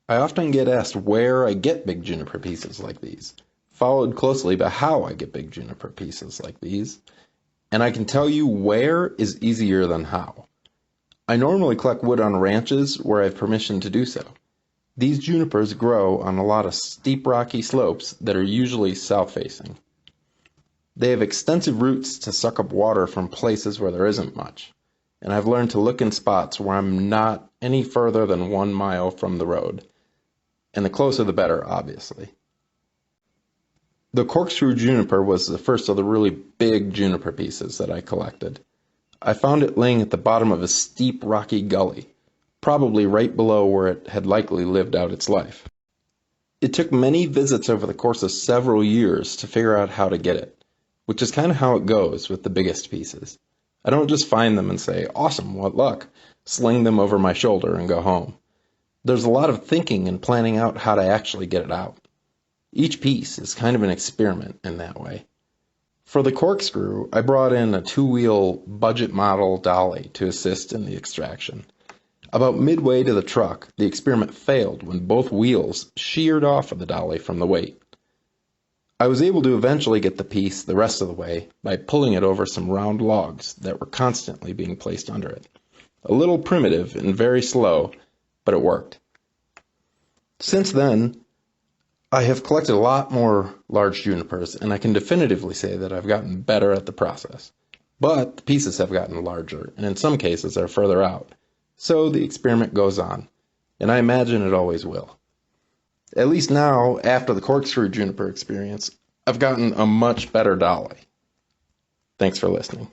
I often get asked where I get big juniper pieces like these, followed closely by how I get big juniper pieces like these, and I can tell you where is easier than how. I normally collect wood on ranches where I have permission to do so. These junipers grow on a lot of steep rocky slopes that are usually south-facing. They have extensive roots to suck up water from places where there isn't much, and I've learned to look in spots where I'm not any further than 1 mile from the road, and the closer the better, obviously. The Corkscrew Juniper was the first of the really big juniper pieces that I collected. I found it laying at the bottom of a steep rocky gully, probably right below where it had likely lived out its life. It took many visits over the course of several years to figure out how to get it, which is kind of how it goes with the biggest pieces. I don't just find them and say, awesome, what luck, sling them over my shoulder and go home. There's a lot of thinking and planning out how to actually get it out. Each piece is kind of an experiment in that way. For the corkscrew, I brought in a 2-wheel budget model dolly to assist in the extraction. About midway to the truck, the experiment failed when both wheels sheared off of the dolly from the weight. I was able to eventually get the piece the rest of the way by pulling it over some round logs that were constantly being placed under it. A little primitive and very slow, but it worked. Since then, I have collected a lot more large junipers, and I can definitively say that I've gotten better at the process. But the pieces have gotten larger, and in some cases are further out. So the experiment goes on, and I imagine it always will. At least now, after the Corkscrew Juniper experience, I've gotten a much better dolly. Thanks for listening.